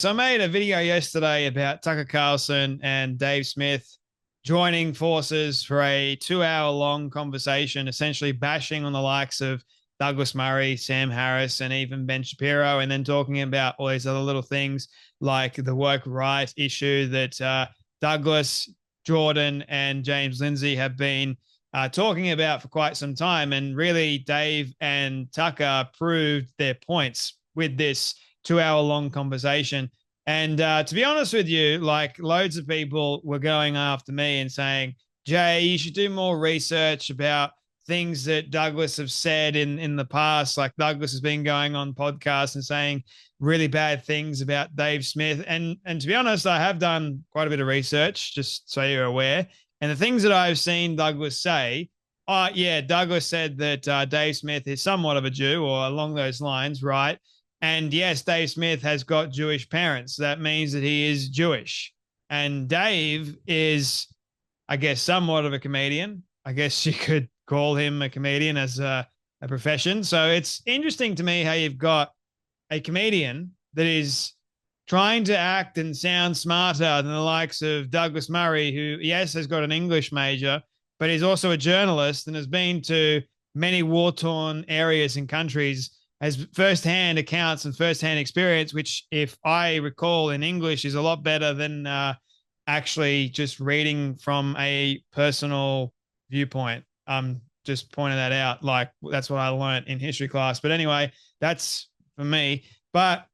So I made a video yesterday about Tucker Carlson and Dave Smith joining forces for a 2 hour long conversation, essentially bashing on the likes of Douglas Murray, Sam Harris, and even Ben Shapiro, and then talking about all these other little things like the work right issue that Douglas, Jordan, and James Lindsay have been talking about for quite some time. And really, Dave and Tucker proved their points with this 2 hour long conversation. And to be honest with you, like loads of people were going after me and saying, Jay, you should do more research about things that Douglas have said in the past. Like Douglas has been going on podcasts and saying really bad things about Dave Smith. And to be honest, I have done quite a bit of research, just so you're aware. And the things that I've seen Douglas say, yeah, Douglas said that Dave Smith is somewhat of a Jew or along those lines, right? And yes, Dave Smith has got Jewish parents. That means that he is Jewish. And Dave is, I guess, somewhat of a comedian. I guess you could call him a comedian as a profession. So it's interesting to me how you've got a comedian that is trying to act and sound smarter than the likes of Douglas Murray, who, yes, has got an English major, but he's also a journalist and has been to many war-torn areas and countries, has firsthand accounts and firsthand experience, which, if I recall in English, is a lot better than actually just reading from a personal viewpoint. Just pointing that out. Like, that's what I learned in history class. But anyway, that's for me. But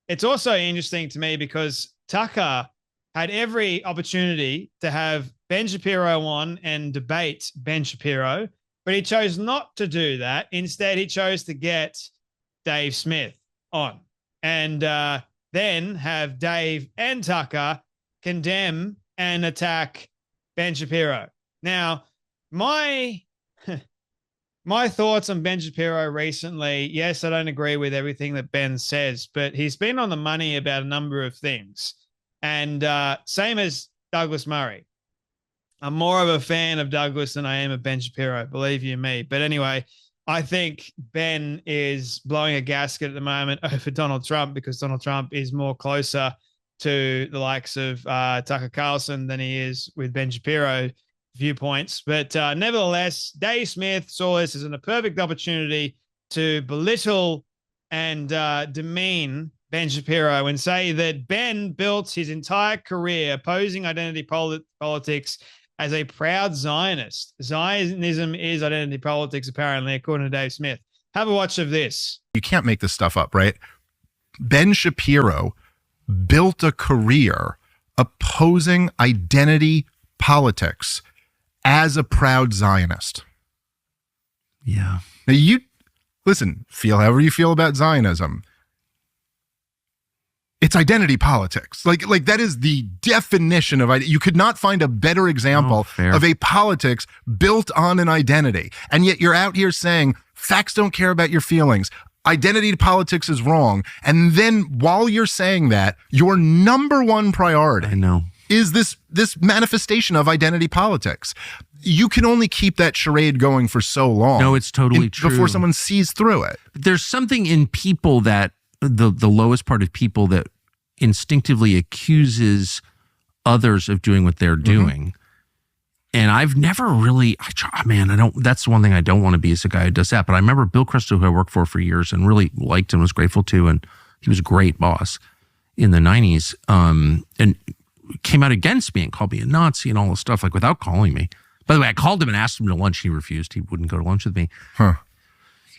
it's also interesting to me because Tucker had every opportunity to have Ben Shapiro on and debate Ben Shapiro, but he chose not to do that. Instead, he chose to get Dave Smith on and then have Dave and Tucker condemn and attack Ben Shapiro. Now, my thoughts on Ben Shapiro recently, yes, I don't agree with everything that Ben says, but he's been on the money about a number of things. And same as Douglas Murray. I'm more of a fan of Douglas than I am of Ben Shapiro, believe you me. But anyway, I think Ben is blowing a gasket at the moment over Donald Trump because Donald Trump is more closer to the likes of Tucker Carlson than he is with Ben Shapiro viewpoints. But nevertheless, Dave Smith saw this as a perfect opportunity to belittle and demean Ben Shapiro and say that Ben built his entire career opposing identity politics as a proud Zionist. Zionism is identity politics, apparently, according to Dave Smith. Have a watch of this. You can't make this stuff up, right? Ben Shapiro built a career opposing identity politics as a proud Zionist. Yeah. Now you, listen, feel however you feel about Zionism. It's identity politics. Like that is the definition of it. You could not find a better example of a politics built on an identity. And yet you're out here saying facts don't care about your feelings. Identity politics is wrong. And then while you're saying that, your number one priority is this manifestation of identity politics. You can only keep that charade going for so long. No, it's totally true. Before someone sees through it. There's something in people that the lowest part of people that instinctively accuses others of doing what they're doing. And I've never really, that's the one thing I don't want to be, is a guy who does that. But I remember Bill Kristol, who I worked for years and really liked and was grateful to, and he was a great boss in the 90s, and came out against me and called me a Nazi and all this stuff, like without calling me. By the way, I called him and asked him to lunch. He refused. He wouldn't go to lunch with me.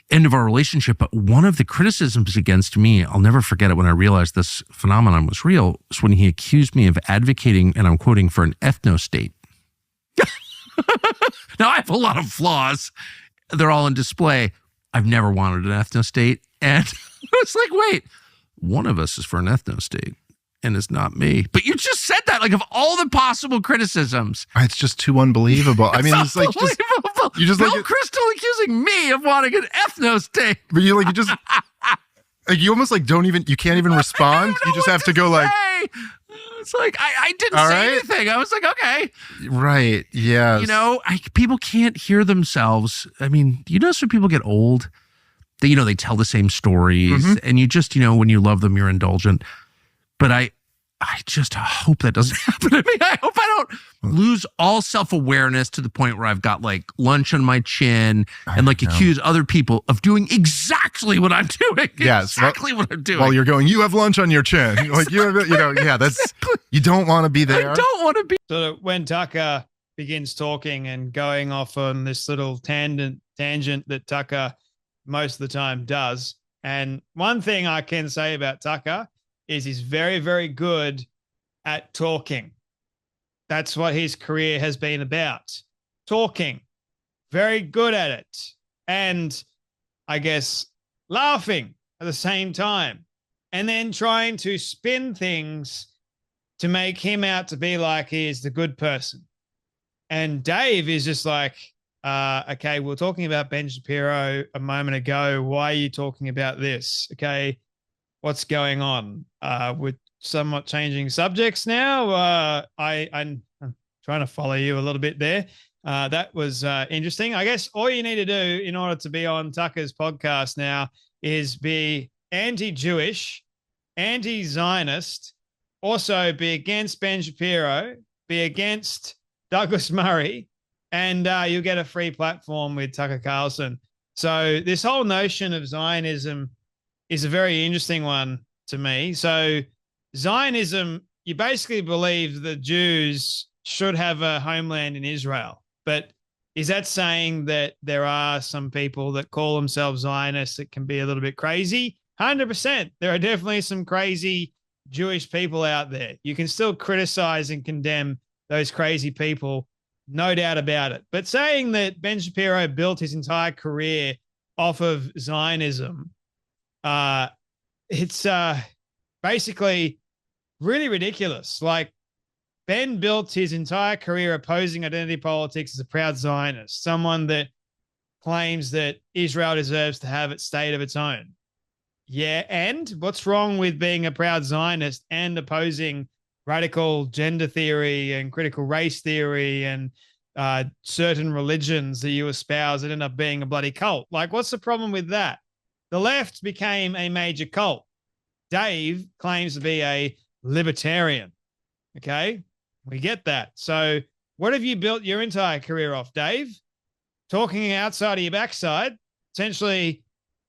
End of our relationship. But one of the criticisms against me, I'll never forget it, when I realized this phenomenon was real, was when he accused me of advocating, and I'm quoting, for an ethno-state. Now, I have a lot of flaws. They're all on display. I've never wanted an ethno-state. And I was like, wait, one of us is for an ethno-state, and it's not me. But you just said that, like, of all the possible criticisms. It's just too unbelievable. I mean, it's like you just Bill Kristol accusing me of wanting an ethno-state. But you just like you almost like you can't even respond. You just have to go like. It's like I didn't say anything. I was like, okay, right, yeah. People can't hear themselves. I mean, you notice when people get old, they tell the same stories, and you just when you love them, you're indulgent. but I just hope that doesn't happen to me. I hope I don't lose all self-awareness to the point where I've got like lunch on my chin and like accuse other people of doing exactly what I'm doing. Yes, exactly what I'm doing. Well, you're going, you have lunch on your chin. Like you have, that's Exactly. You don't want to be there. I don't want to be. So when Tucker begins talking and going off on this little tangent that Tucker most of the time does, and one thing I can say about Tucker is he's very, very good at talking. That's what his career has been about. Talking. Very good at it. And I guess laughing at the same time. And then trying to spin things to make him out to be like he is the good person. And Dave is just like, okay, we were talking about Ben Shapiro a moment ago. Why are you talking about this? Okay, what's going on? With somewhat changing subjects now. I'm trying to follow you a little bit there. That was interesting. I guess all you need to do in order to be on Tucker's podcast now is be anti-Jewish, anti-Zionist, also be against Ben Shapiro, be against Douglas Murray, and you'll get a free platform with Tucker Carlson. So this whole notion of Zionism is a very interesting one to me. So Zionism, you basically believe the Jews should have a homeland in Israel. But is that saying that there are some people that call themselves Zionists that can be a little bit crazy? 100%. There are definitely some crazy Jewish people out there. You can still criticize and condemn those crazy people, no doubt about it. But saying that Ben Shapiro built his entire career off of Zionism, it's basically really ridiculous. Like, Ben built his entire career opposing identity politics as a proud Zionist, someone that claims that Israel deserves to have its state of its own. Yeah, and what's wrong with being a proud Zionist and opposing radical gender theory and critical race theory and certain religions that you espouse that end up being a bloody cult? Like, what's the problem with that? The left became a major cult. Dave claims to be a libertarian. Okay, we get that. So what have you built your entire career off, Dave? Talking outside of your backside. Essentially,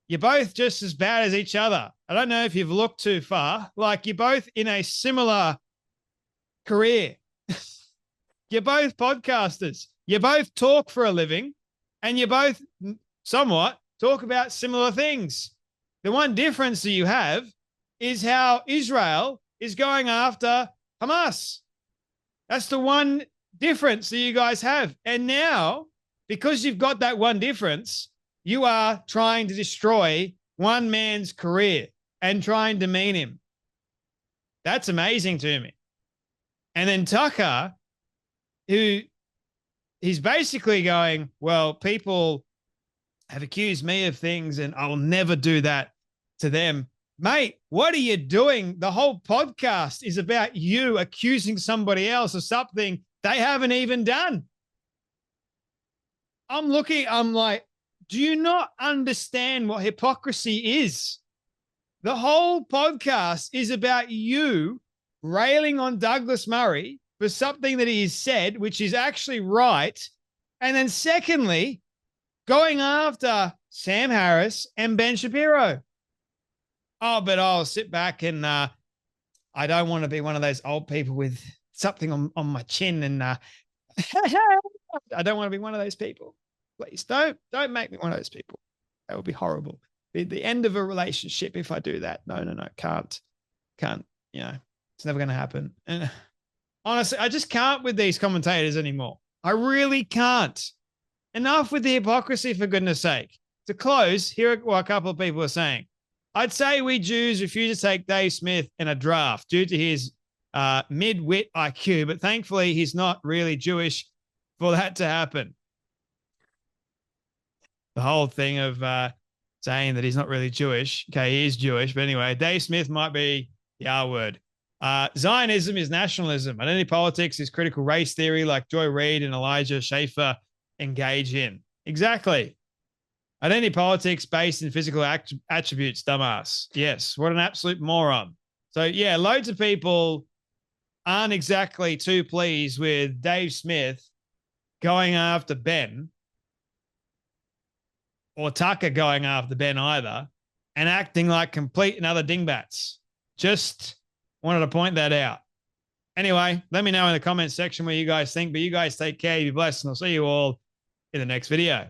you're both just as bad as each other. I don't know if you've looked too far. Like, you're both in a similar career. You're both podcasters. You both talk for a living, and you both somewhat talk about similar things. The one difference that you have is how Israel is going after Hamas. That's the one difference that you guys have. And now, because you've got that one difference, you are trying to destroy one man's career and trying to demean him. That's amazing to me. And then Tucker, who he's basically going, well, people have accused me of things and I'll never do that to them. Mate, what are you doing? The whole podcast is about you accusing somebody else of something they haven't even done. I'm like, do you not understand what hypocrisy is? The whole podcast is about you railing on Douglas Murray for something that he has said, which is actually right. And then secondly, going after Sam Harris and Ben Shapiro. Oh, but I'll sit back and I don't want to be one of those old people with something on my chin. And I don't want to be one of those people. Please don't make me one of those people. That would be horrible. Be the end of a relationship if I do that. No, can't. It's never going to happen. And honestly, I just can't with these commentators anymore. I really can't. Enough with the hypocrisy, for goodness sake. To close, here are what a couple of people are saying. I'd say we Jews refuse to take Dave Smith in a draft due to his mid-wit IQ, but thankfully he's not really Jewish for that to happen. The whole thing of saying that he's not really Jewish. Okay, he is Jewish, but anyway, Dave Smith might be the R word. Zionism is nationalism. Identity politics is critical race theory like Joy Reid and Elijah Schaffer engage in. Exactly. Identity politics based in physical attributes, dumbass. Yes, what an absolute moron. So yeah, loads of people aren't exactly too pleased with Dave Smith going after Ben, or Tucker going after Ben either, and acting like complete and utter dingbats. Just wanted to point that out. Anyway, let me know in the comments section what you guys think, but you guys take care, be blessed, and I'll see you all in the next video.